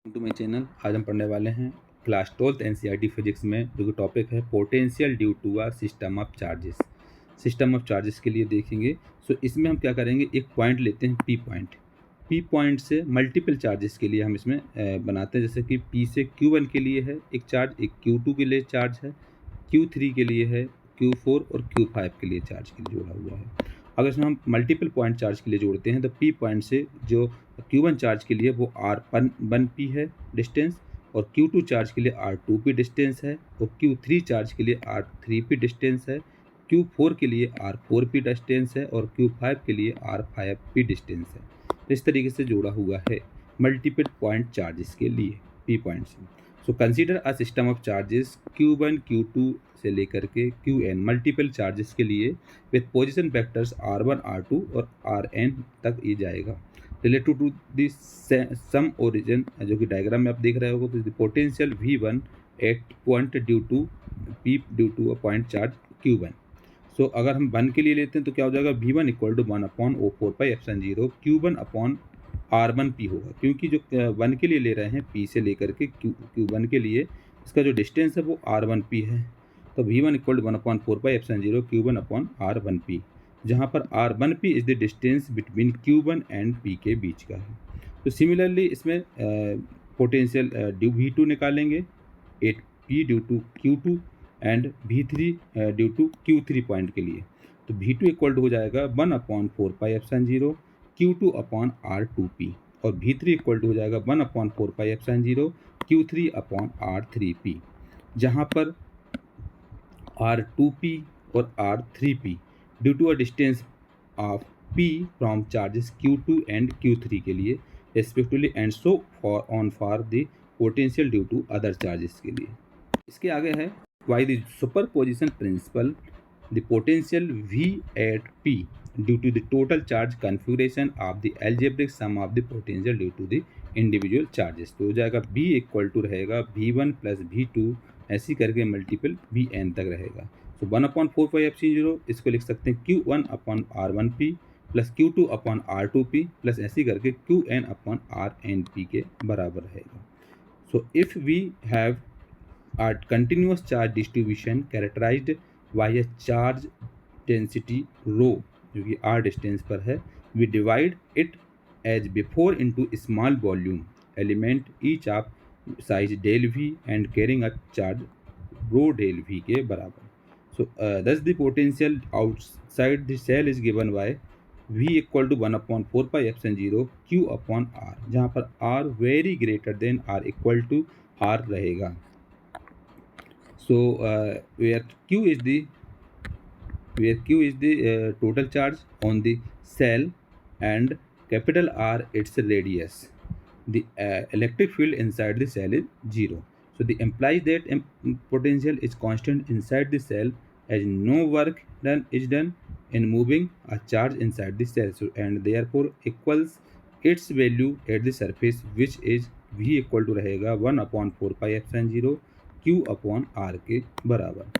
To my channel. आज हम पढ़ने वाले हैं क्लास 12th एनसीईआरटी फिजिक्स में, जो कि टॉपिक है potential due to a system of charges. System of charges के लिए देखेंगे। सो इसमें हम क्या करेंगे, एक पॉइंट लेते हैं पी पॉइंट। पी पॉइंट से मल्टीपल चार्जेस के लिए हम इसमें बनाते हैं। जैसे कि पी से Q1 के लिए है एक चार्ज, एक Q2 के लिए चार्ज है, Q3 के लिए है, Q4 और Q5 के लिए चार्ज के लिए जोड़ा हुआ है। अगर इसमें हम मल्टीपल पॉइंट चार्ज के लिए जोड़ते हैं तो पी पॉइंट से जो Q1 चार्ज के लिए वो R1P है डिस्टेंस, और Q2 चार्ज के लिए R2P डिस्टेंस है, और Q3 चार्ज के लिए R3P डिस्टेंस है, Q4 के लिए R4P डिस्टेंस है, और Q5 के लिए R5P डिस्टेंस है। तो इस तरीके से जोड़ा हुआ है मल्टीपल पॉइंट चार्जेस के लिए पी पॉइंट से। So consider a system of charges Q1 Q2 से लेकर के Qn मल्टीपल चार्जेस के लिए with position vectors R1 R2 और Rn तक ये जाएगा। Related to the some origin, जो कि डायग्राम में आप देख रहे हो, तो the potential V1 at point due to a point charge Q1। So अगर हम 1 के लिए लेते हैं तो क्या हो जाएगा, V1 equal to 1/O4πε0 Q1 upon R1P होगा, क्योंकि जो 1 के लिए ले रहे हैं P से लेकर के Q1 के लिए इसका जो डिस्टेंस है वो R1P है। तो V1 equal to 1/4πε0 Q1 upon R1P, जहाँ पर R1P is the distance between Q1 and P के बीच का है। तो सिमिलरली इसमें पोटेंशियल ड्यू V2 निकालेंगे 8P due to Q2 and V3 due to Q3 point के लिए। तो V2 इक्वल टू हो जाएगा 1/4πε0 Q2 अपॉन R2P, और V3 इक्वल टू हो जाएगा 1/4πε0 Q3 अपॉन R3P, जहाँ पर R2P और R3P due to a distance of P from charges Q2 and Q3 के लिए respectively, and so for the potential due to other charges के लिए। इसके आगे है by the superposition principle the potential V at P due to the total charge configuration of the algebraic sum of the potential due to the individual charges. तो हो जाएगा B equal to रहेगा V1 plus V2 ऐसी करके multiple Vn तक रहेगा। तो 1/4πε0 इसको लिख सकते हैं Q1 upon R1P plus Q2 upon R2P plus ऐसी करके Qn अपॉन RnP के बराबर रहेगा। So if we have a continuous charge distribution characterized by a charge density rho, जो कि r डिस्टेंस पर है, we divide it as before into small volume element each of size del V and carrying a charge rho del V के बराबर। So thus the potential outside the cell is given by V equal to 1/4πε0 Q upon R, जहाँ पर R very greater than R equal to R रहेगा। So where Q is the total charge on the cell and capital R its radius, the electric field inside the cell is 0. So the implies that potential is constant inside the cell as no work is done in moving a charge inside the cell, so, and therefore equals its value at the surface, which is V equal to रहेगा 1/4πε0 Q upon R के बराबर।